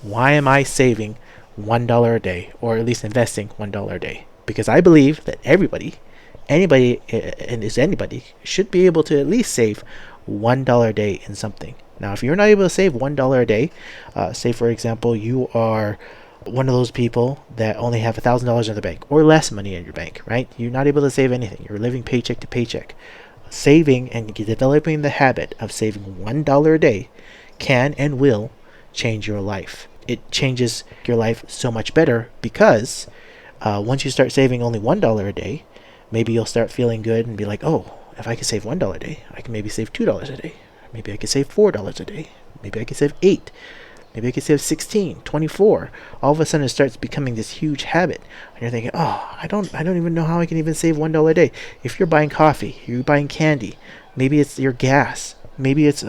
Why am I saving $1 a day, or at least investing $1 a day? Because I believe that anybody, and is anybody, should be able to at least save $1 a day in something. Now, if you're not able to save $1 a day, say for example, you are one of those people that only have $1,000 in the bank or less money in your bank, right? You're not able to save anything. You're living paycheck to paycheck. Saving and developing the habit of saving $1 a day can and will change your life. It changes your life so much better because once you start saving only $1 a day, maybe you'll start feeling good and be like, oh, if I can save $1 a day, I can maybe save $2 a day. Maybe I can save $4 a day. Maybe I can save 8. Maybe I can save 16, 24. All of a sudden it starts becoming this huge habit. And you're thinking, oh, I don't even know how I can even save $1 a day. If you're buying coffee, you're buying candy, maybe it's your gas. Maybe it's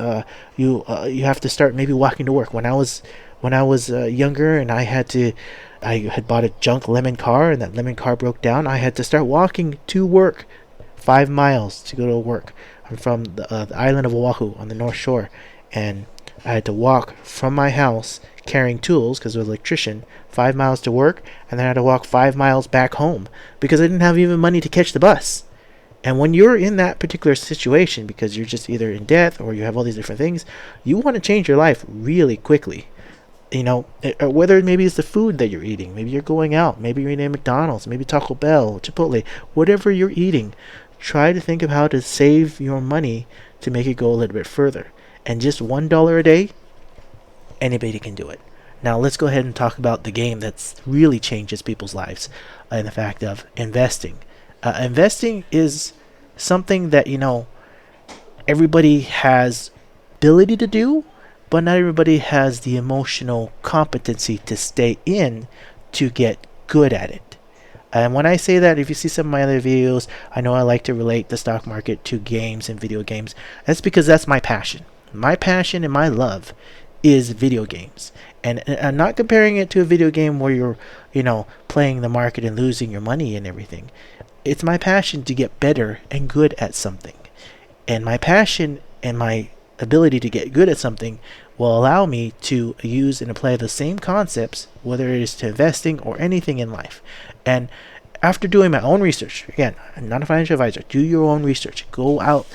you have to start maybe walking to work. When I was younger and I had bought a junk lemon car and that lemon car broke down, I had to start walking to work 5 miles to go to work. I'm from the island of Oahu on the North Shore, and I had to walk from my house carrying tools because I was an electrician 5 miles to work, and then I had to walk 5 miles back home because I didn't have even money to catch the bus. And when you're in that particular situation, because you're just either in debt or you have all these different things, you want to change your life really quickly. Whether maybe it's the food that you're eating, maybe you're going out, maybe you're eating at McDonald's, maybe Taco Bell, Chipotle, whatever you're eating, try to think of how to save your money to make it go a little bit further. And just $1 a day, anybody can do it. Now let's go ahead and talk about the game that's really changes people's lives, and the fact of investing. Investing is something that everybody has ability to do, but not everybody has the emotional competency to stay in to get good at it. And when I say that, if you see some of my other videos, I know I like to relate the stock market to games and video games. That's because that's my passion. My passion and my love is video games. And I'm not comparing it to a video game where you're, playing the market and losing your money and everything. It's my passion to get better and good at something. And my passion and my ability to get good at something will allow me to use and apply the same concepts, whether it is to investing or anything in life. And after doing my own research, again, I'm not a financial advisor, do your own research. Go out,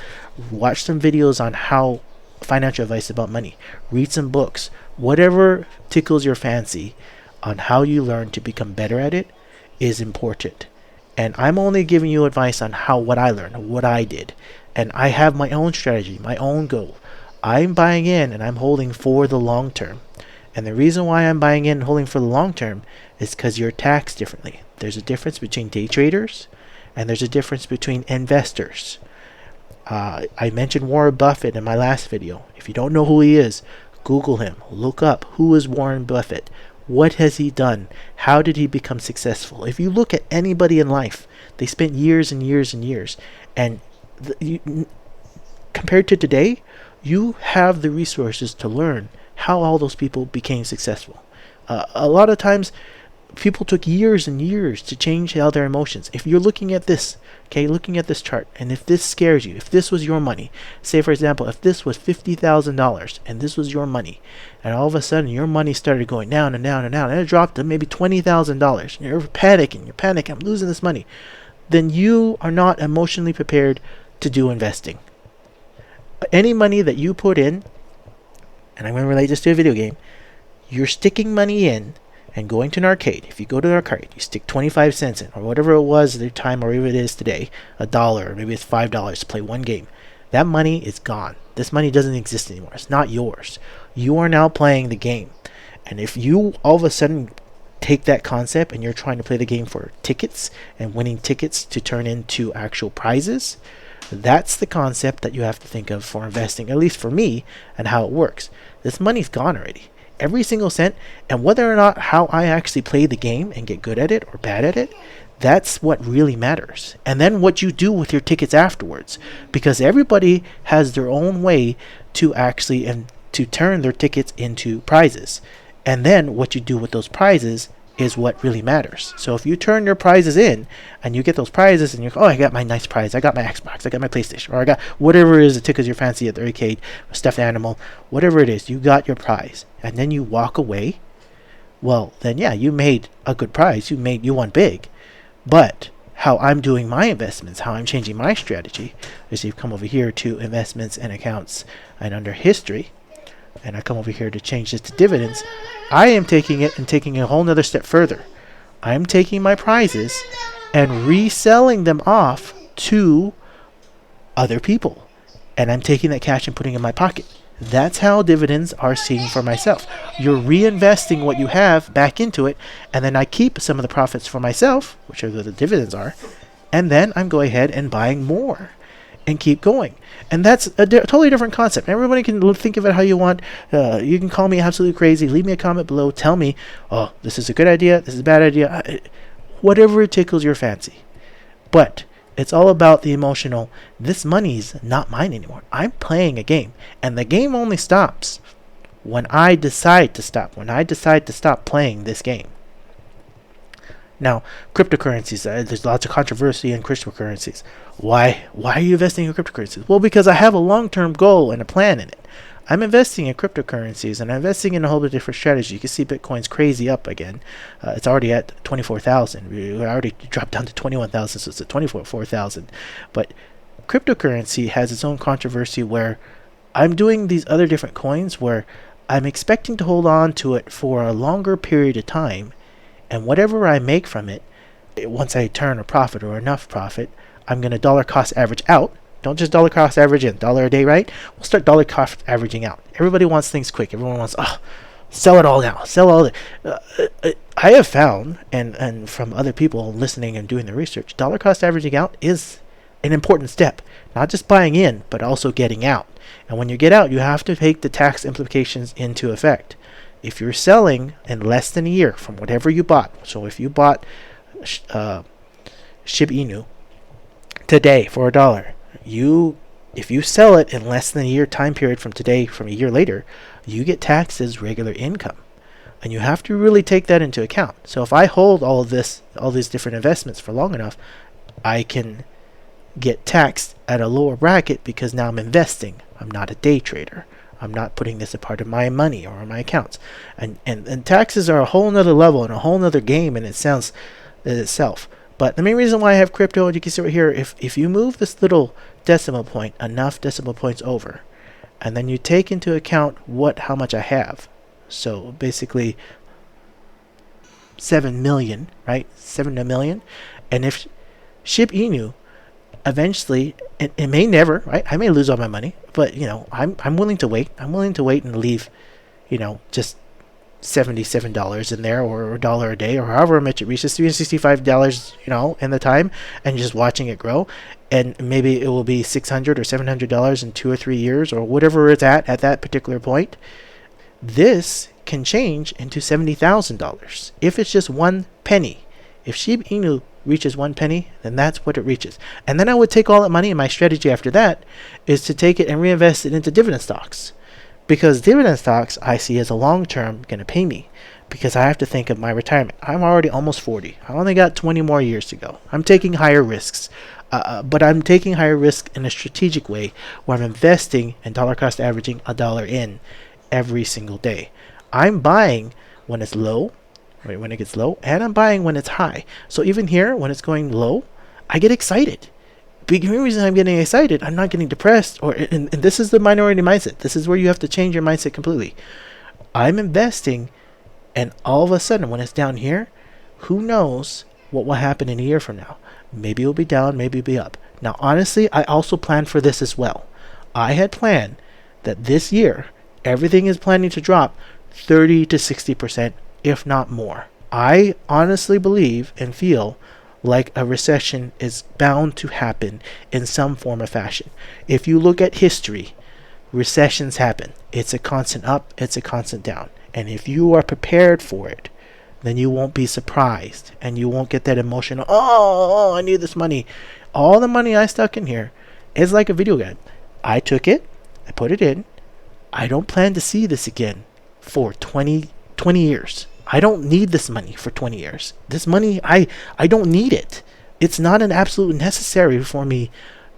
watch some videos on how financial advice about money, read some books, whatever tickles your fancy on how you learn to become better at it is important. And I'm only giving you advice on what I learned, what I did. And I have my own strategy, my own goal. I'm buying in and I'm holding for the long term. And the reason why I'm buying in and holding for the long term is because you're taxed differently. There's a difference between day traders and there's a difference between investors. I mentioned Warren Buffett in my last video. If you don't know who he is, Google him. Look up who is Warren Buffett. What has he done? How did he become successful? If you look at anybody in life, they spent years and years and years. And compared to today, you have the resources to learn how all those people became successful. A lot of times, people took years and years to change how their emotions. If you're looking at this, looking at this chart, and if this scares you, if this was your money, say for example, if this was $50,000 and this was your money, and all of a sudden your money started going down and down and down, and it dropped to maybe $20,000, and you're panicking, I'm losing this money, then you are not emotionally prepared to do investing. Any money that you put in, and I'm going to relate this to a video game, you're sticking money in and going to an arcade. If you go to an arcade, you stick 25 cents in, or whatever it was at the time, or whatever it is today, $1, or maybe it's $5 to play one game. That money is gone. This money doesn't exist anymore. It's not yours. You are now playing the game. And if you all of a sudden take that concept and you're trying to play the game for tickets and winning tickets to turn into actual prizes, that's the concept that you have to think of for investing, at least for me, and how it works. This money's gone already. Every single cent, and whether or not how I actually play the game and get good at it or bad at it, that's what really matters. And then what you do with your tickets afterwards, because everybody has their own way to actually and to turn their tickets into prizes. And then what you do with those prizes is what really matters. So if you turn your prizes in and you get those prizes and you're, oh, I got my nice prize, I got my Xbox, I got my PlayStation, or I got whatever it is that tickles your fancy at the arcade, a stuffed animal, whatever it is, you got your prize. And then you walk away well, then yeah, you made a good price. You won big. But how I'm doing my investments, how I'm changing my strategy, is you come over here to investments and accounts and under history, and I come over here to change this to dividends. I am taking it and taking a whole nother step further. I'm taking my prizes and reselling them off to other people. And I'm taking that cash and putting it in my pocket. That's how dividends are seen for myself. You're reinvesting what you have back into it, and then I keep some of the profits for myself, which are the dividends are, and then I'm going ahead and buying more and keep going. And that's a totally different concept. Everybody can think of it how you want. You can call me absolutely crazy. Leave me a comment below. Tell me, oh, this is a good idea. This is a bad idea. Whatever tickles your fancy. But it's all about the emotional. This money's not mine anymore. I'm playing a game. And the game only stops when I decide to stop. When I decide to stop playing this game. Now, cryptocurrencies. There's lots of controversy in cryptocurrencies. Why are you investing in cryptocurrencies? Well, because I have a long-term goal and a plan in it. I'm investing in cryptocurrencies, and I'm investing in a whole bit of different strategy. You can see Bitcoin's crazy up again. It's already at 24,000. We already dropped down to 21,000, so it's at 24,000. But cryptocurrency has its own controversy where I'm doing these other different coins where I'm expecting to hold on to it for a longer period of time, and whatever I make from it, once I turn a profit or enough profit, I'm going to dollar cost average out. Don't just dollar cost average in. $1 a day, right? We'll start dollar cost averaging out. Everybody wants things quick. Everyone wants, sell it all now. Sell all it. I have found, and from other people listening and doing the research, dollar cost averaging out is an important step. Not just buying in, but also getting out. And when you get out, you have to take the tax implications into effect. If you're selling in less than a year from whatever you bought, so if you bought Shiba Inu today for $1, if you sell it in less than a year time period from today, from a year later, you get taxed as regular income. And you have to really take that into account. So if I hold all these different investments for long enough, I can get taxed at a lower bracket because now I'm investing. I'm not a day trader. I'm not putting this a part of my money or my accounts. And taxes are a whole nother level and a whole nother game in itself. But the main reason why I have crypto, and you can see right here, if you move this little decimal point, enough decimal points over, and then you take into account how much I have. So basically 7 million, right? 7 million. And if Shiba Inu eventually, it may never, right? I may lose all my money, but I'm willing to wait. I'm willing to wait and leave, just $77 in there, or $1 a day, or however much it reaches, $365, in the time, and just watching it grow. And maybe it will be $600 or $700 in 2 or 3 years, or whatever it's at that particular point. This can change into $70,000 if it's just 1 penny. If Shiba Inu reaches 1 penny, then that's what it reaches. And then I would take all that money, and my strategy after that is to take it and reinvest it into dividend stocks. Because dividend stocks I see as a long term going to pay me, because I have to think of my retirement. I'm already almost 40. I only got 20 more years to go. I'm taking higher risks. But I'm taking higher risk in a strategic way where I'm investing and dollar cost averaging $1 in every single day. I'm buying when it's low, right, when it gets low, and I'm buying when it's high. So even here, when it's going low, I get excited. The reason I'm getting excited, I'm not getting depressed, and this is the minority mindset. This is where you have to change your mindset completely. I'm investing, and all of a sudden, when it's down here, who knows what will happen in a year from now? Maybe it'll be down, maybe it'll be up. Now, honestly, I also planned for this as well. I had planned that this year, everything is planning to drop 30 to 60%, if not more. I honestly believe and feel like a recession is bound to happen in some form or fashion. If you look at history, recessions happen. It's a constant up, it's a constant down. And if you are prepared for it, then you won't be surprised, and you won't get that emotional, oh, I need this money. All the money I stuck in here is like a video game. I took it, I put it in. I don't plan to see this again for 20 years. I don't need this money for 20 years. This money, I don't need it. It's not an absolute necessary for me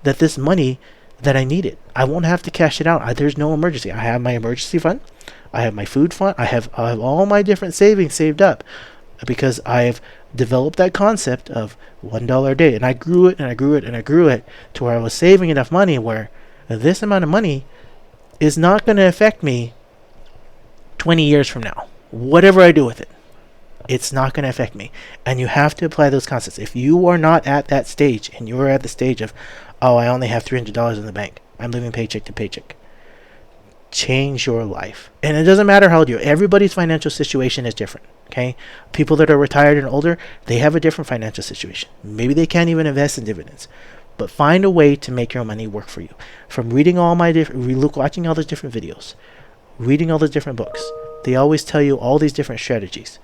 that this money that I need it. I won't have to cash it out. There's no emergency. I have my emergency fund. I have my food fund. I have all my different savings saved up because I've developed that concept of $1 a day, and I grew it and I grew it and I grew it to where I was saving enough money where this amount of money is not going to affect me 20 years from now. Whatever I do with it, it's not going to affect me. And you have to apply those concepts. If you are not at that stage and you are at the stage of, oh, I only have $300 in the bank, I'm living paycheck to paycheck, change your life. And it doesn't matter how old you are. Everybody's financial situation is different. Okay, people that are retired and older, they have a different financial situation. Maybe they can't even invest in dividends, but find a way to make your money work for you. From reading all my watching all those different videos, reading all those different books, they always tell you all these different strategies.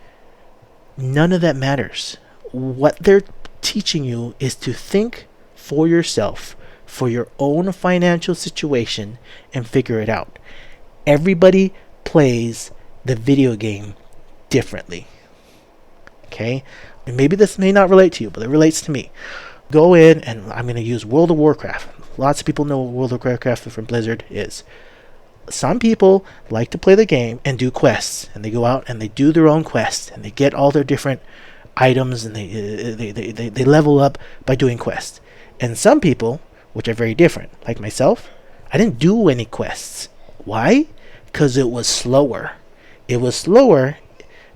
None of that matters. What they're teaching you is to think for yourself, for your own financial situation, and figure it out. Everybody plays the video game differently. Okay? And maybe this may not relate to you, but it relates to me. Go in, and I'm going to use World of Warcraft. Lots of people know what World of Warcraft from Blizzard is. Some people like to play the game and do quests, and they go out and they do their own quests, and they get all their different items, and they level up by doing quests. And some people, which are very different, like myself, I didn't do any quests. Why? Because it was slower. It was slower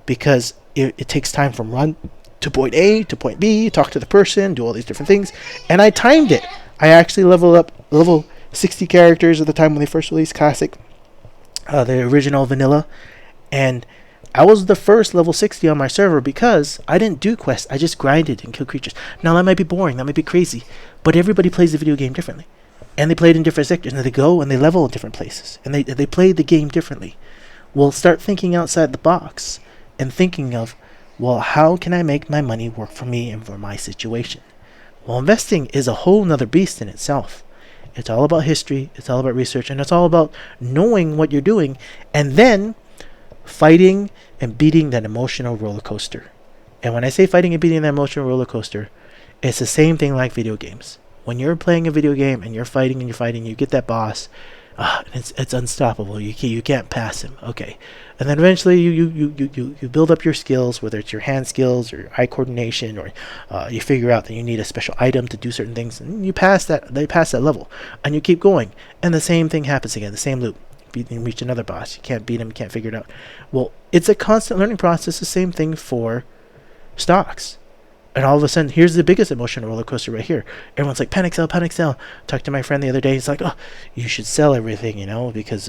because it takes time from run to point A to point B, talk to the person, do all these different things, and I timed it. I actually leveled up level 60 characters at the time when they first released Classic, the original vanilla, and I was the first level 60 on my server because I didn't do quests. I just grinded and killed creatures. Now that might be boring, that might be crazy, but everybody plays the video game differently, and they play it in different sectors, and they go and they level in different places, and they play the game differently. Well, start thinking outside the box and thinking of, well, how can I make my money work for me and for my situation? Well, investing is a whole nother beast in itself. It's all about history, it's all about research, and it's all about knowing what you're doing and then fighting and beating that emotional roller coaster. And when I say fighting and beating that emotional roller coaster, it's the same thing like video games. When you're playing a video game and you're fighting and you're fighting, you get that boss. It's unstoppable. You can't pass him. Okay, and then eventually you build up your skills, whether it's your hand skills or eye coordination, or you figure out that you need a special item to do certain things, and you pass that. They pass that level, and you keep going, and the same thing happens again. The same loop. You reach another boss. You can't beat him. You can't figure it out. Well, it's a constant learning process. The same thing for stocks. And all of a sudden, here's the biggest emotional roller coaster right here. Everyone's like, panic sell, panic sell. Talked to my friend the other day. He's like, oh, you should sell everything, because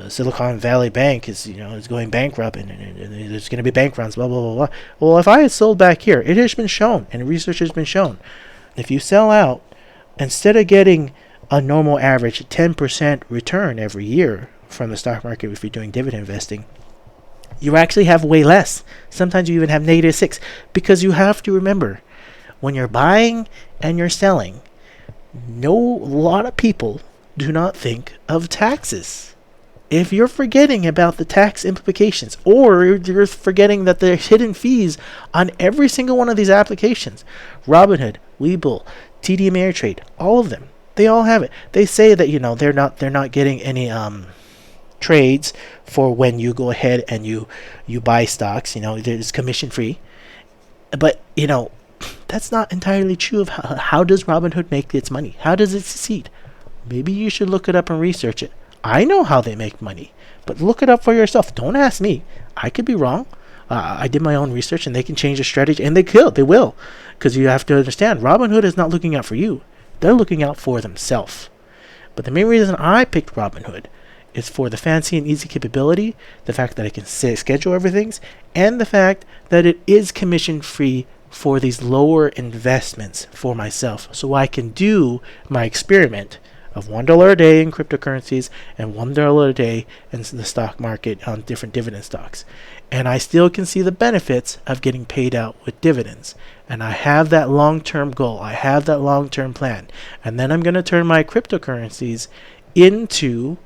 Silicon Valley Bank is going bankrupt, and there's going to be bank runs, blah, blah, blah, blah. Well, if I had sold back here, it has been shown, and research has been shown, if you sell out, instead of getting a normal average 10% return every year from the stock market if you're doing dividend investing, you actually have way less. Sometimes you even have -6, because you have to remember, when you're buying and you're selling, a lot of people do not think of taxes. If you're forgetting about the tax implications, or you're forgetting that there's hidden fees on every single one of these applications, Robinhood, Webull, TD Ameritrade, all of them, they all have it. They say that they're not getting any trades for when you go ahead and you buy stocks. It's commission free, but that's not entirely true. Of how does Robinhood make its money? How does it succeed? Maybe you should look it up and research it. I know how they make money, but look it up for yourself. Don't ask me. I could be wrong. I did my own research, and they can change their strategy, and they will, because you have to understand, Robinhood is not looking out for you. They're looking out for themselves. But the main reason I picked Robinhood is for the fancy and easy capability, the fact that I can schedule everything, and the fact that it is commission free for these lower investments for myself, so I can do my experiment of $1 a day in cryptocurrencies and $1 a day in the stock market on different dividend stocks. And I still can see the benefits of getting paid out with dividends. And I have that long-term goal. I have that long-term plan. And then I'm going to turn my cryptocurrencies into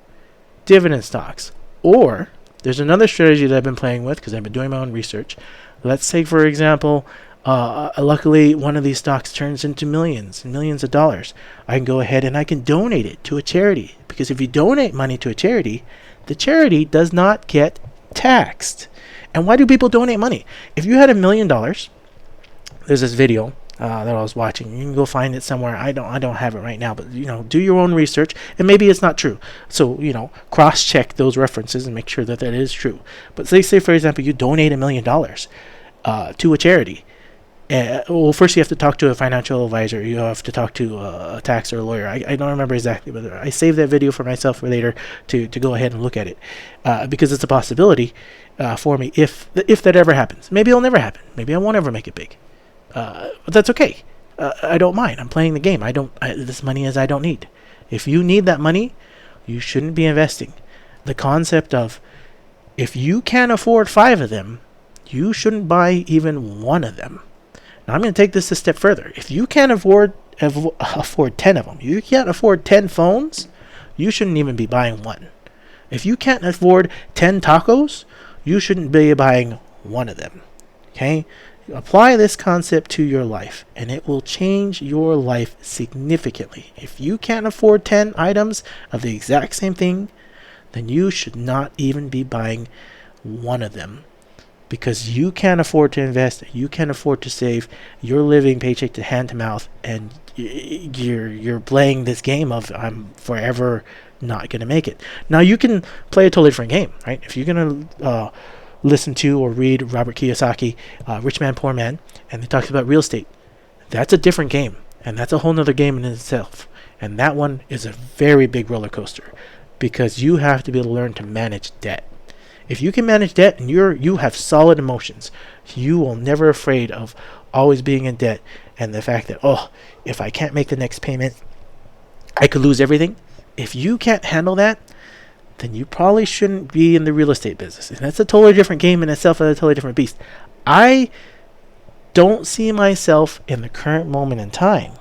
dividend stocks. Or there's another strategy that I've been playing with, because I've been doing my own research. Let's say, for example, Luckily, one of these stocks turns into millions and millions of dollars. I can go ahead and I can donate it to a charity, because if you donate money to a charity, the charity does not get taxed. And why do people donate money? If you had $1,000,000, there's this video that I was watching. You can go find it somewhere. I don't have it right now, but do your own research, and maybe it's not true. So cross-check those references and make sure that is true. But say for example, you donate $1,000,000 to a charity. Well, first you have to talk to a financial advisor. You have to talk to a tax or a lawyer. I don't remember exactly, but I saved that video for myself for later to go ahead and look at it, because it's a possibility for me if that ever happens. Maybe it'll never happen. Maybe I won't ever make it big. But that's okay. I don't mind. I'm playing the game. This money I don't need. If you need that money, you shouldn't be investing. The concept of, if you can't afford 5 of them, you shouldn't buy even 1 of them. Now I'm going to take this a step further. If you can't afford 10 of them, you can't afford 10 phones, you shouldn't even be buying 1. If you can't afford 10 tacos, you shouldn't be buying 1 of them. Okay? Apply this concept to your life, and it will change your life significantly. If you can't afford 10 items of the exact same thing, then you should not even be buying 1 of them. Because you can't afford to invest, you can't afford to save. You're living paycheck to hand to mouth, and you're playing this game of, I'm forever not going to make it. Now you can play a totally different game, right? If you're going to listen to or read Robert Kiyosaki, Rich Man, Poor Man, and he talks about real estate, that's a different game, and that's a whole nother game in itself. And that one is a very big roller coaster, because you have to be able to learn to manage debt. If you can manage debt and you have solid emotions, you will never afraid of always being in debt, and the fact that, if I can't make the next payment, I could lose everything. If you can't handle that, then you probably shouldn't be in the real estate business. And that's a totally different game in itself, and a totally different beast. I don't see myself in the current moment in time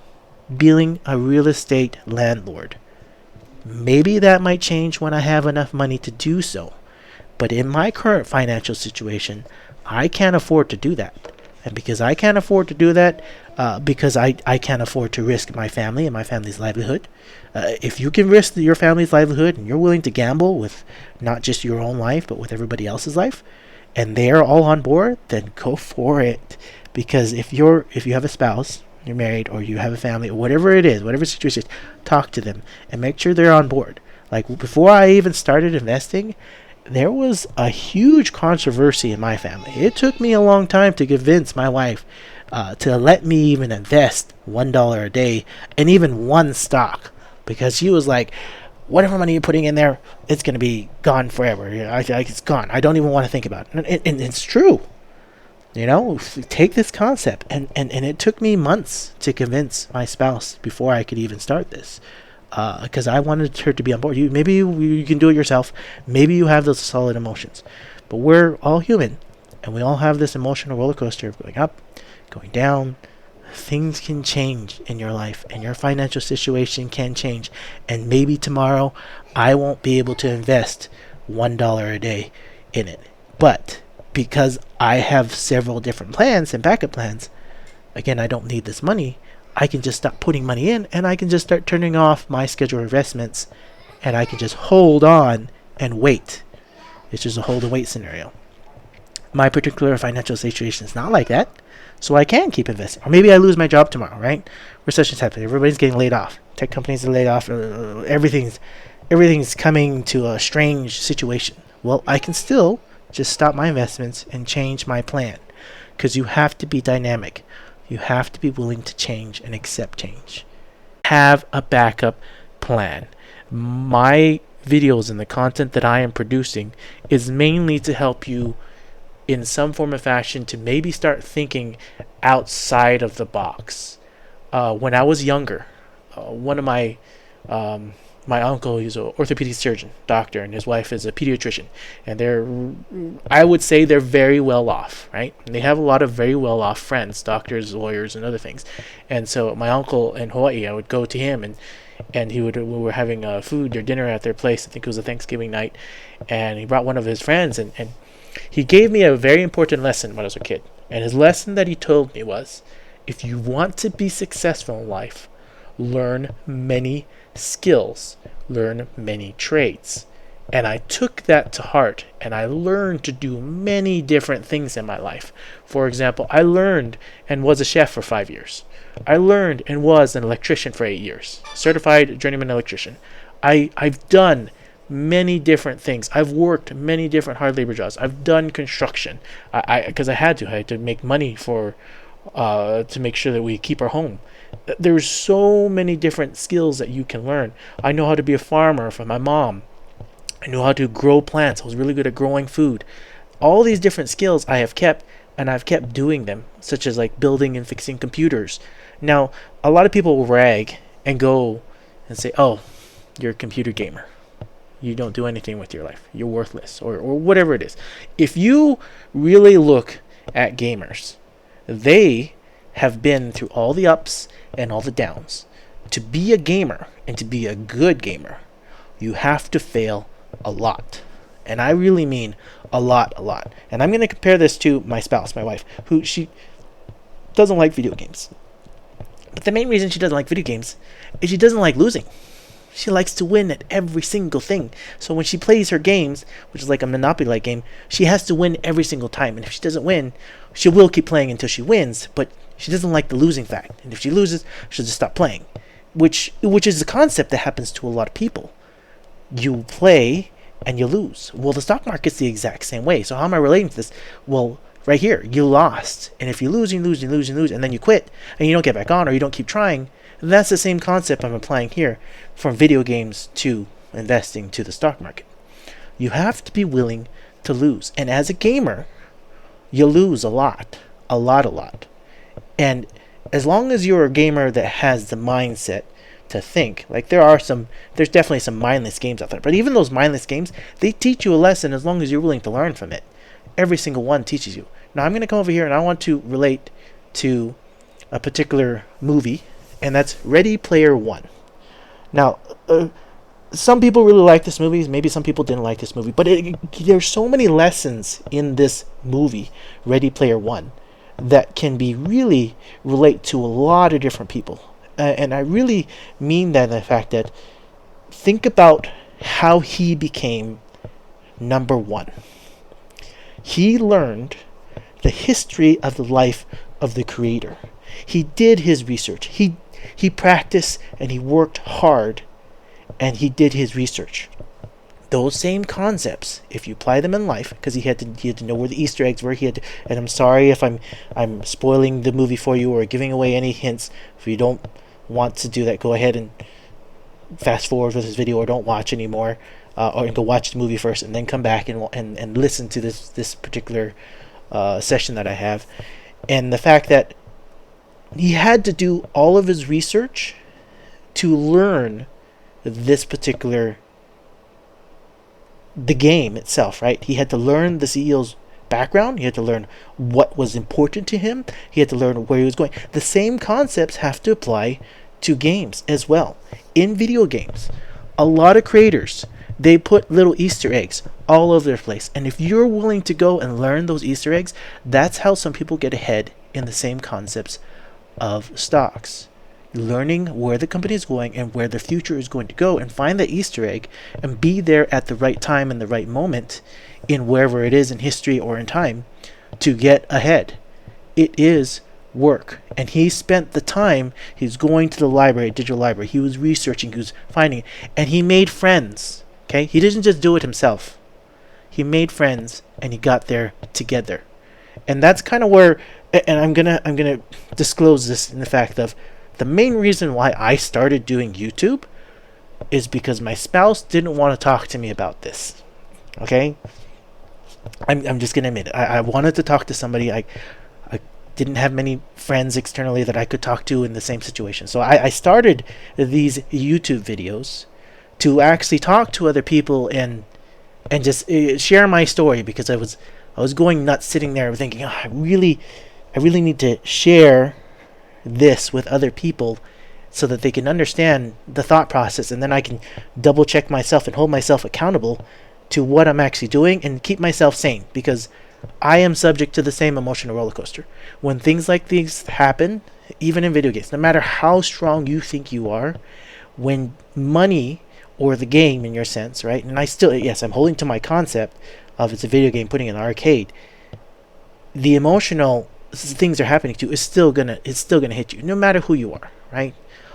being a real estate landlord. Maybe that might change when I have enough money to do so. But in my current financial situation, I can't afford to do that. And because I can't afford to do that, because I can't afford to risk my family and my family's livelihood. If you can risk your family's livelihood, and you're willing to gamble with not just your own life, but with everybody else's life, and they're all on board, then go for it. Because if you have a spouse, you're married, or you have a family, or whatever it is, whatever situation, talk to them and make sure they're on board. Like, before I even started investing, there was a huge controversy in my family. It took me a long time to convince my wife to let me even invest $1 a day in even 1 stock, because she was like, whatever money you're putting in there, it's going to be gone forever. It's gone. I don't even want to think about it. And it's true. Take this concept. And it took me months to convince my spouse before I could even start this. Because I wanted her to be on board. Maybe you can do it yourself. Maybe you have those solid emotions. But we're all human, and we all have this emotional roller coaster of going up, going down. Things can change in your life, and your financial situation can change. And maybe tomorrow I won't be able to invest $1 a day in it. But because I have several different plans and backup plans, again, I don't need this money. I can just stop putting money in, and I can just start turning off my scheduled investments, and I can just hold on and wait. It's just a hold and wait scenario. My particular financial situation is not like that, so I can keep investing. Or maybe I lose my job tomorrow, right? Recession's happening. Everybody's getting laid off. Tech companies are laid off. Everything's coming to a strange situation. Well, I can still just stop my investments and change my plan, because you have to be dynamic. You have to be willing to change and accept change. Have a backup plan. My videos and the content that I am producing is mainly to help you in some form of fashion to maybe start thinking outside of the box. When I was younger, one of my uncle, he's an orthopedic surgeon, doctor, and his wife is a pediatrician. And I would say they're very well off, right? And they have a lot of very well off friends, doctors, lawyers, and other things. And so my uncle in Hawaii, I would go to him, and we were having food or dinner at their place. I think it was a Thanksgiving night. And he brought one of his friends, and he gave me a very important lesson when I was a kid. And his lesson that he told me was, if you want to be successful in life, learn many skills, learn many trades. And I took that to heart, and I learned to do many different things in my life. For example, I learned and was a chef for 5 years. I learned and was an electrician for 8 years, certified journeyman electrician. I've done many different things. I've worked many different hard labor jobs. I've done construction. Because I had to make money for to make sure that we keep our home. There's so many different skills that you can learn. I know how to be a farmer from my mom. I knew how to grow plants. I was really good at growing food. All these different skills I have kept, and I've kept doing them, such as like building and fixing computers. Now, a lot of people will rag and go and say, oh, you're a computer gamer. You don't do anything with your life. You're worthless, or whatever it is. If you really look at gamers, they have been through all the ups and all the downs. To be a gamer and to be a good gamer, you have to fail a lot. And I really mean a lot. And I'm going to compare this to my spouse, my wife, who she doesn't like video games. But the main reason she doesn't like video games is she doesn't like losing. She likes to win at every single thing. So when she plays her games, which is like a Monopoly-like game, she has to win every single time. And if she doesn't win, she will keep playing until she wins. But she doesn't like the losing fact. And if she loses, she'll just stop playing. Which is a concept that happens to a lot of people. You play and you lose. Well, the stock market's the exact same way. So how am I relating to this? Well, right here, you lost. And if you lose, and then you quit, and you don't get back on, or you don't keep trying, that's the same concept I'm applying here from video games to investing to the stock market. You have to be willing to lose. And as a gamer, you lose a lot. And as long as you're a gamer that has the mindset to think, like there's definitely some mindless games out there, but even those mindless games, they teach you a lesson as long as you're willing to learn from it. Every single one teaches you. Now I'm going to come over here and I want to relate to a particular movie, and that's Ready Player One. Now, some people really like this movie. Maybe some people didn't like this movie. But there's so many lessons in this movie, Ready Player One, that can be really relate to a lot of different people. And I really mean that in the fact that think about how he became number one. He learned the history of the life of the creator. He did his research. He practiced and he worked hard and he did his research. Those same concepts, if you apply them in life, because he had to know where the Easter eggs were. And I'm sorry if I'm spoiling the movie for you or giving away any hints. If you don't want to do that, go ahead and fast forward with this video or don't watch anymore, or go watch the movie first and then come back and listen to this particular session that I have. And the fact that he had to do all of his research to learn this particular the game itself, right? He had to learn the CEO's background. He had to learn what was important to him. He had to learn where he was going. The same concepts have to apply to games as well. In video games, a lot of creators, they put little Easter eggs all over their place. And if you're willing to go and learn those Easter eggs, that's how some people get ahead in the same concepts of stocks. Learning where the company is going and where the future is going to go, and find the Easter egg and be there at the right time and the right moment in wherever it is in history or in time to get ahead. It is work. And he spent the time, he's going to the library, digital library, he was researching, he was finding, and he made friends. Okay? He didn't just do it himself. He made friends and he got there together. And that's kind of where, and I'm gonna disclose this in the fact of the main reason why I started doing YouTube is because my spouse didn't want to talk to me about this. Okay? I'm just going to admit it. I wanted to talk to somebody. I didn't have many friends externally that I could talk to in the same situation. So I started these YouTube videos to actually talk to other people and just share my story, because I was going nuts sitting there thinking, I really need to share this with other people so that they can understand the thought process, and then I can double check myself and hold myself accountable to what I'm actually doing and keep myself sane, because I am subject to the same emotional roller coaster. When things like these happen, even in video games, no matter how strong you think you are, when money or the game in your sense, right? And I still, yes, I'm holding to my concept of it's a video game putting in an arcade. The emotional things are happening to you is still gonna hit you, no matter who you are, right?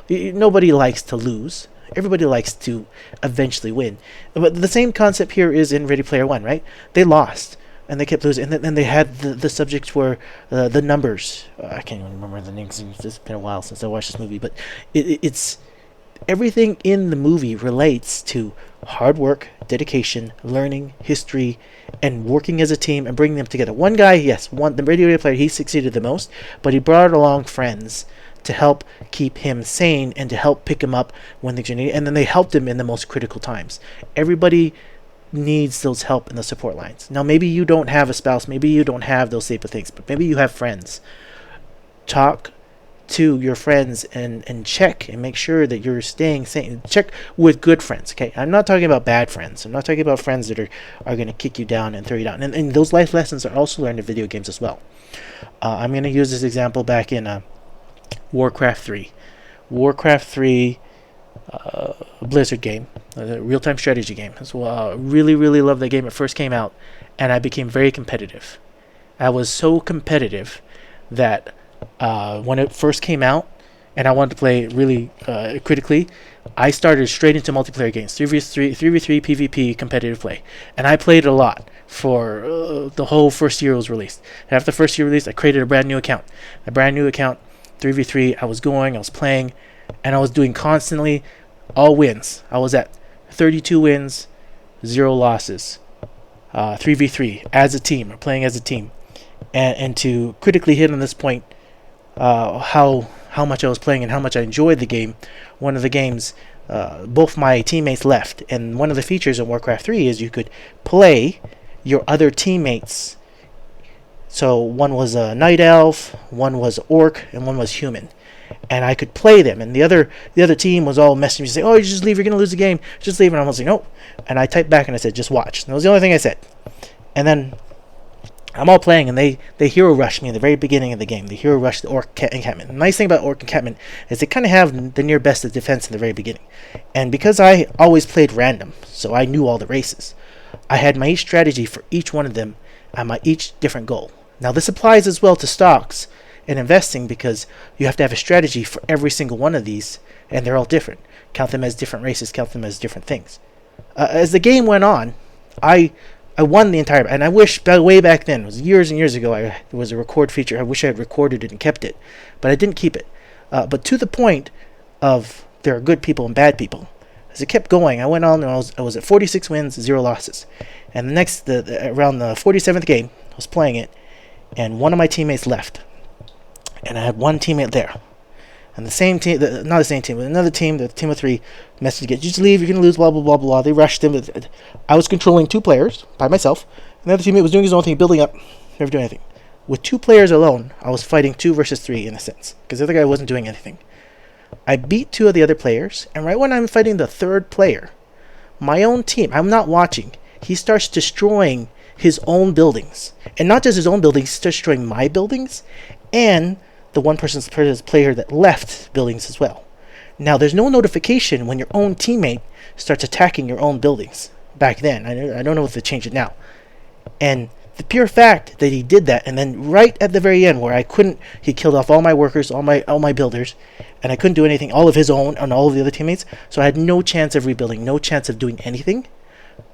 Nobody likes to lose. Everybody likes to eventually win. But the same concept here is in Ready Player One, right? They lost and they kept losing, and then they had the subjects were the numbers. I can't even remember the names. It's been a while since I watched this movie, but it's everything in the movie relates to hard work, dedication, learning, history, and working as a team and bringing them together. One guy, yes, the radio player, he succeeded the most, but he brought along friends to help keep him sane and to help pick him up when things are needed. And then they helped him in the most critical times. Everybody needs those help in the support lines. Now, maybe you don't have a spouse, maybe you don't have those type of things, but maybe you have friends. Talk to your friends and check and make sure that you're staying sane. Check with good friends, okay? I'm not talking about bad friends. I'm not talking about friends that are going to kick you down and throw you down. And those life lessons are also learned in video games as well. I'm going to use this example back in Warcraft 3. Warcraft 3, a Blizzard game, a real-time strategy game. So really, really loved that game. It first came out, and I became very competitive. I was so competitive that when it first came out, and I wanted to play really critically, I started straight into multiplayer games, 3v3 PvP competitive play. And I played a lot for the whole first year it was released. And after the first year release, I created a brand new account. 3v3, I was playing, and I was doing constantly all wins. I was at 32 wins, 0 losses, 3v3 as a team, or playing as a team. And to critically hit on this point, how much I was playing and how much I enjoyed the game, one of the games, both my teammates left. And one of the features in Warcraft 3 is you could play your other teammates. So one was a night elf, one was orc, and one was human. And I could play them. And the other team was all messaging me saying, "Oh, you just leave, you're going to lose the game. Just leave." And I was like, "No." And I typed back and I said, "Just watch." And that was the only thing I said. And then I'm all playing, and they hero rush me in the very beginning of the game. They hero rush the orc encampment. The nice thing about orc encampment is they kind of have the near best of defense in the very beginning. And because I always played random, so I knew all the races, I had my each strategy for each one of them and my each different goal. Now this applies as well to stocks and investing, because you have to have a strategy for every single one of these, and they're all different. Count them as different races, count them as different things. As the game went on, I won the entire, and I wish way back then, it was years and years ago, there was a record feature. I wish I had recorded it and kept it, but I didn't keep it. But to the point of there are good people and bad people. As it kept going, I went on and I was at 46 wins, 0 losses. And around the 47th game, I was playing it, and one of my teammates left. And I had one teammate there. And the same team, not the same team, but another team, the team of 3, messaged again, "You just leave, you're going to lose, blah, blah, blah, blah." They rushed him. I was controlling 2 players by myself. And the other teammate was doing his own thing, building up, never doing anything. With 2 players alone, I was fighting 2 versus 3 in a sense, because the other guy wasn't doing anything. I beat 2 of the other players, and right when I'm fighting the 3rd player, my own team, I'm not watching, he starts destroying his own buildings. And not just his own buildings, he starts destroying my buildings, and the one person's player that left buildings as well. Now, there's no notification when your own teammate starts attacking your own buildings. Back then, I don't know if they changed it now. And the pure fact that he did that, and then right at the very end, where he killed off all my workers, all my builders, and I couldn't do anything, all of his own and all of the other teammates. So I had no chance of rebuilding, no chance of doing anything.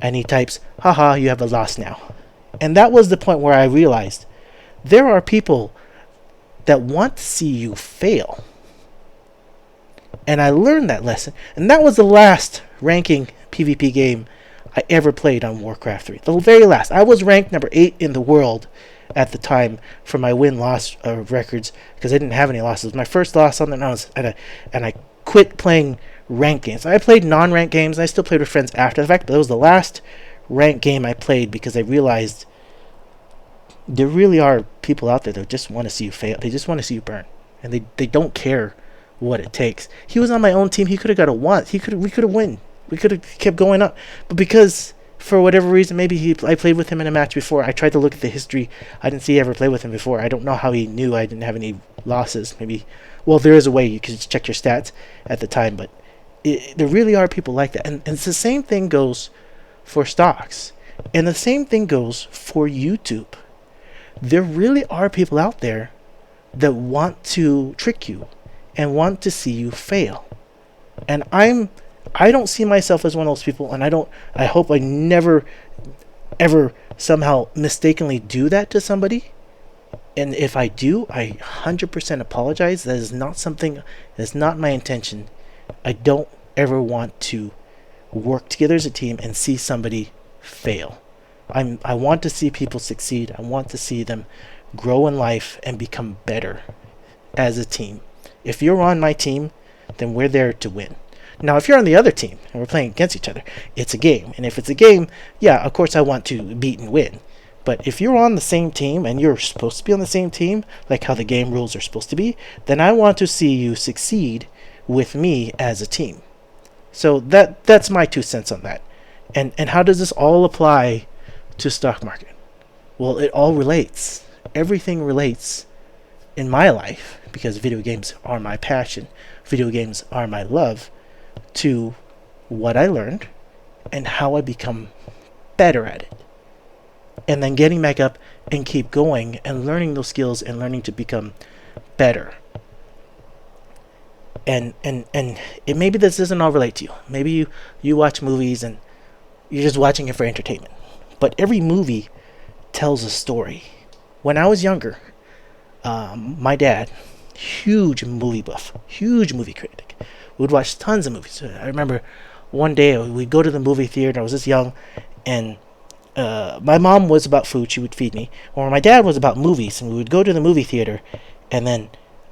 And he types, "Haha, you have a loss now." And that was the point where I realized there are people that want to see you fail. And I learned that lesson. And that was the last ranking PvP game I ever played on Warcraft 3. The very last. I was ranked number 8 in the world at the time for my win-loss records, because I didn't have any losses. My first loss on the and I quit playing ranked games. I played non-ranked games, and I still played with friends after the fact, but that was the last ranked game I played, because I realized there really are people out there that just want to see you fail. They just want to see you burn, and they don't care what it takes. He was on my own team. He could have got a 1. We could have won. We could have kept going up, but because for whatever reason, maybe I played with him in a match before. I tried to look at the history. I didn't see he ever play with him before. I don't know how he knew I didn't have any losses. Maybe, well, there is a way you can just check your stats at the time, but there really are people like that. And it's the same thing goes for stocks. And the same thing goes for YouTube. There really are people out there that want to trick you and want to see you fail. And I don't see myself as one of those people, and I hope I never ever somehow mistakenly do that to somebody. And if I do, I 100% apologize. That is not something, that's not my intention. I don't ever want to work together as a team and see somebody fail. I want to see people succeed. I want to see them grow in life and become better as a team. If you're on my team, then we're there to win. Now, if you're on the other team and we're playing against each other, it's a game. And if it's a game, yeah, of course I want to beat and win. But if you're on the same team and you're supposed to be on the same team, like how the game rules are supposed to be, then I want to see you succeed with me as a team. So that's my 2 cents on that. And how does this all apply to stock market? Well, it all relates. Everything relates in my life, because video games are my passion. Video games are my love, to what I learned and how I become better at it. And then getting back up and keep going and learning those skills and learning to become better. And maybe this doesn't all relate to you. Maybe you watch movies and you're just watching it for entertainment. But every movie tells a story. When I was younger, my dad, huge movie buff, huge movie critic, would watch tons of movies. I remember one day we'd go to the movie theater. I was this young, and my mom was about food. She would feed me. Or my dad was about movies, and we would go to the movie theater, and then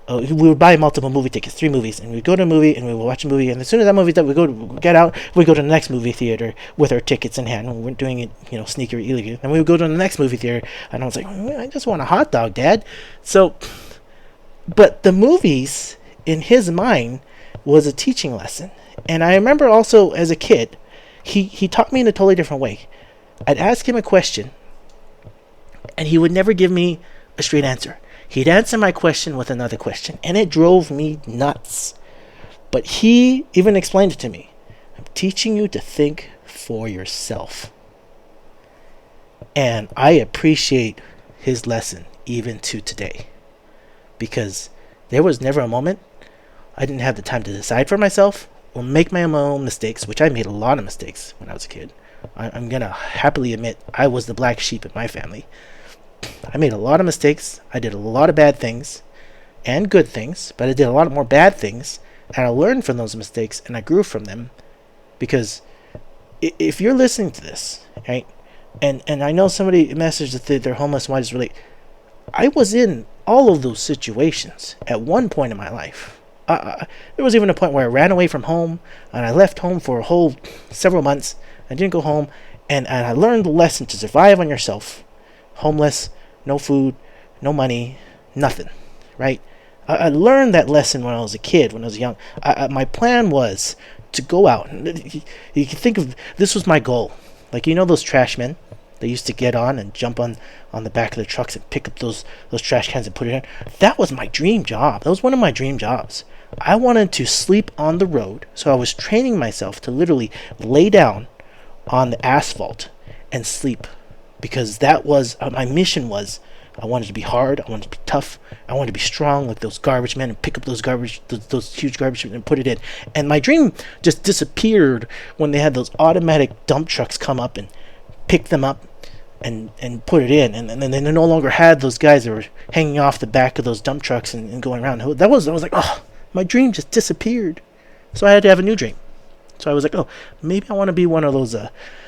we would buy multiple movie tickets, 3 movies, and we'd go to a movie, and we would watch a movie, and as soon as that movie's done, we'd get out, we'd go to the next movie theater with our tickets in hand. We weren't doing it, sneaky or illegal. And we would go to the next movie theater, and I was like, I just want a hot dog, Dad. So, but the movies, in his mind, was a teaching lesson. And I remember also as a kid, he taught me in a totally different way. I'd ask him a question, and he would never give me a straight answer. He'd answer my question with another question, and it drove me nuts. But he even explained it to me. I'm teaching you to think for yourself. And I appreciate his lesson even to today. Because there was never a moment I didn't have the time to decide for myself or make my own mistakes, which I made a lot of mistakes when I was a kid. I'm going to happily admit I was the black sheep in my family. I made a lot of mistakes. I did a lot of bad things and good things, but I did a lot more bad things, and I learned from those mistakes and I grew from them. Because if you're listening to this, right, and I know somebody messaged that they're homeless, why does it relate? I was in all of those situations at one point in my life. There was even a point where I ran away from home, and I left home for a whole several months. I didn't go home, and I learned the lesson to survive on yourself. Homeless, no food, no money, nothing, right? I learned that lesson when I was a kid, when I was young. My plan was to go out. You can think of, this was my goal. Like, those trash men that used to get on and jump on the back of the trucks and pick up those trash cans and put it in. That was my dream job. That was one of my dream jobs. I wanted to sleep on the road, so I was training myself to literally lay down on the asphalt and sleep, because that was my mission. Was I wanted to be hard, I wanted to be tough, I wanted to be strong like those garbage men and pick up those huge garbage and put it in. And my dream just disappeared when they had those automatic dump trucks come up and pick them up and put it in, and then they no longer had those guys that were hanging off the back of those dump trucks and going around. I was like, oh, my dream just disappeared. So I had to have a new dream. So I was like, oh, maybe I want to be one of those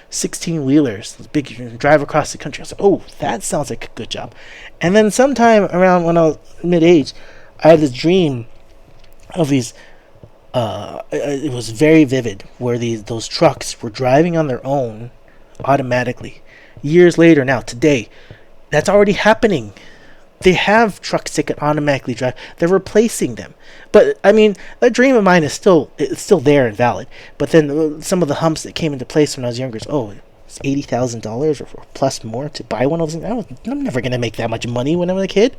16-wheelers, those big, drive across the country. I was like, oh, that sounds like a good job. And then sometime around when I was mid-age, I had this dream of these, it was very vivid, where those trucks were driving on their own automatically. Years later now, today, that's already happening. They have trucks that can automatically drive. They're replacing them. But, I mean, that dream of mine is still there and valid. But then some of the humps that came into place when I was younger is, oh, $80,000 or plus more to buy one of those things. I'm never gonna make that much money when I'm a kid.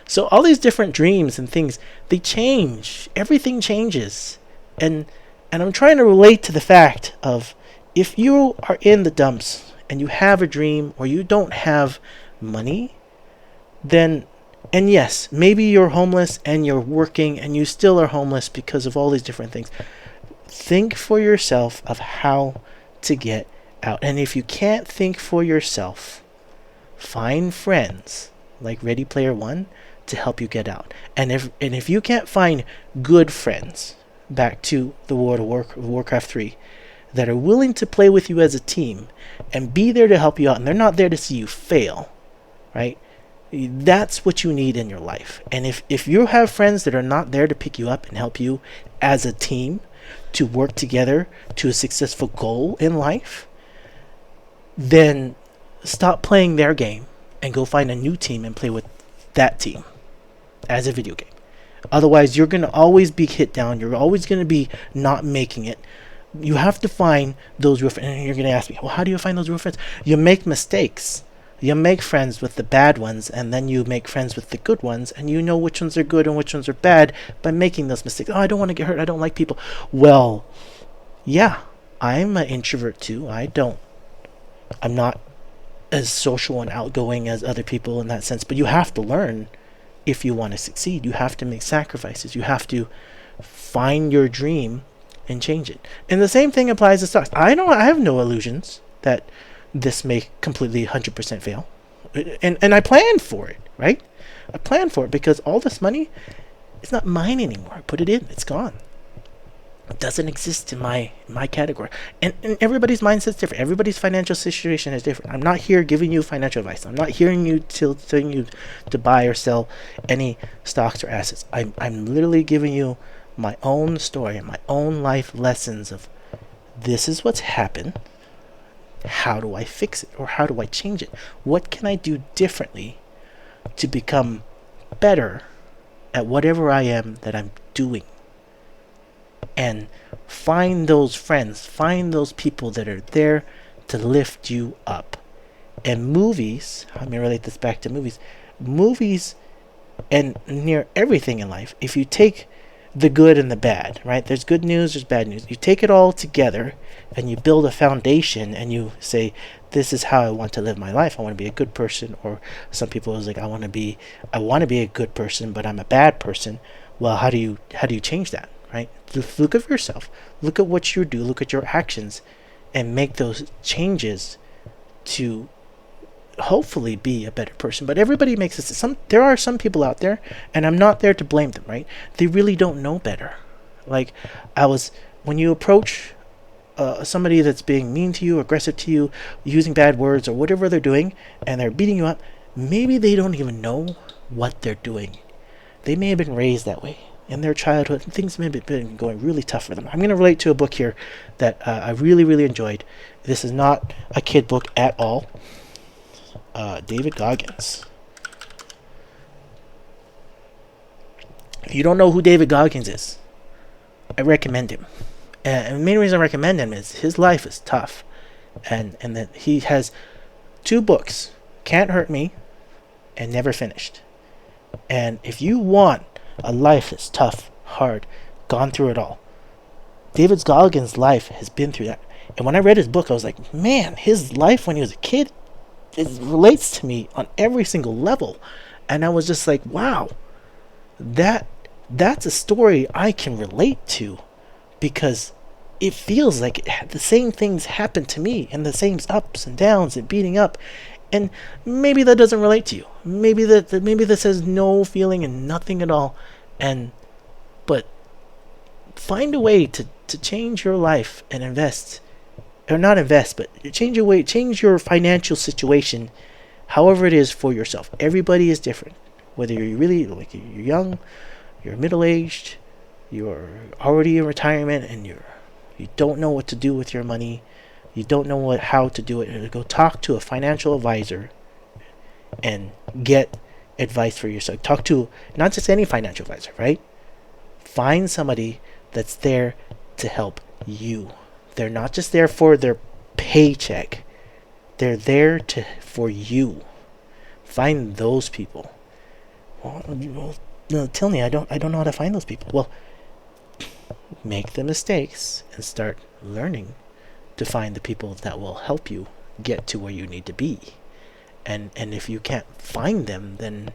So all these different dreams and things, they change. Everything changes, and I'm trying to relate to the fact of, if you are in the dumps and you have a dream or you don't have money, then, and yes, maybe you're homeless and you're working and you still are homeless because of all these different things. Think for yourself of how to get out. And if you can't think for yourself, find friends like Ready Player One to help you get out. And if you can't find good friends, back to the World of Warcraft 3, that are willing to play with you as a team and be there to help you out, and they're not there to see you fail, right? That's what you need in your life. And if you have friends that are not there to pick you up and help you as a team to work together to a successful goal in life, then stop playing their game and go find a new team and play with that team as a video game. Otherwise, you're going to always be hit down. You're always going to be not making it. You have to find those real friends. And you're going to ask me, well, how do you find those real friends? You make mistakes. You make friends with the bad ones, and then you make friends with the good ones, and you know which ones are good and which ones are bad by making those mistakes. Oh, I don't want to get hurt. I don't like people. Well, yeah, I'm an introvert too. I'm not as social and outgoing as other people in that sense, but you have to learn. If you want to succeed, you have to make sacrifices. You have to find your dream and change it. And the same thing applies to stocks. I have no illusions that this may completely 100% fail. And I plan for it, right? I plan for it because all this money is not mine anymore. I put it in. It's gone. It doesn't exist in my category. And everybody's mindset's different. Everybody's financial situation is different. I'm not here giving you financial advice. I'm not telling you to buy or sell any stocks or assets. I'm literally giving you my own story and my own life lessons of, this is what's happened. How do I fix it? Or how do I change it? What can I do differently to become better at whatever I am that I'm doing? And find those friends, find those people that are there to lift you up. And movies, let me relate this back to movies and near everything in life, if you take the good and the bad, right? There's good news, there's bad news. You take it all together and you build a foundation and you say, this is how I want to live my life. I want to be a good person. Or some people is like, I want to be a good person, but I'm a bad person. Well, how do you change that? Right? Look at yourself. Look at what you do. Look at your actions, and make those changes to hopefully be a better person. But everybody makes this. There are some people out there, and I'm not there to blame them. Right? They really don't know better. Like when you approach somebody that's being mean to you, aggressive to you, using bad words or whatever they're doing, and they're beating you up. Maybe they don't even know what they're doing. They may have been raised that way. In their childhood, things may have been going really tough for them. I'm going to relate to a book here that I really, really enjoyed. This is not a kid book at all. David Goggins. If you don't know who David Goggins is, I recommend him. And the main reason I recommend him is his life is tough. And that he has 2 books, Can't Hurt Me and Never Finished. And if you want a life that's tough, hard, gone through it all, David Goggins' life has been through that. And when I read his book, I was like, man, his life when he was a kid, it relates to me on every single level. And I was just like, wow, that's a story I can relate to, because it feels like the same things happened to me, and the same ups and downs and beating up. And maybe that doesn't relate to you. Maybe this has no feeling and nothing at all. But find a way to change your life and invest, or not invest, but change your financial situation, however it is for yourself. Everybody is different. Whether you're really like you're young, you're middle-aged, you're already in retirement, and you don't know what to do with your money. You don't know how to do it. Go talk to a financial advisor and get advice for yourself. Talk to not just any financial advisor, right? Find somebody that's there to help you. They're not just there for their paycheck. They're there for you. Find those people. Well, no, tell me, I don't know how to find those people. Well, make the mistakes and start learning to find the people that will help you get to where you need to be. And if you can't find them, then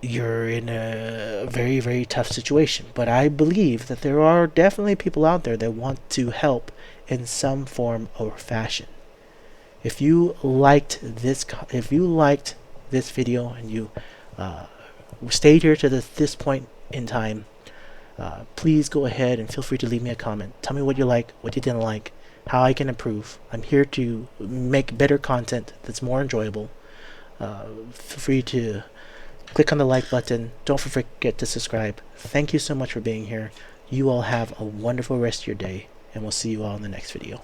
you're in a very, very tough situation. But I believe that there are definitely people out there that want to help in some form or fashion. If you liked this video and you stayed here to this point in time, please go ahead and feel free to leave me a comment. Tell me what you like, what you didn't like, how I can improve. I'm here to make better content that's more enjoyable. Feel free to click on the like button. Don't forget to subscribe. Thank you so much for being here. You all have a wonderful rest of your day, and we'll see you all in the next video.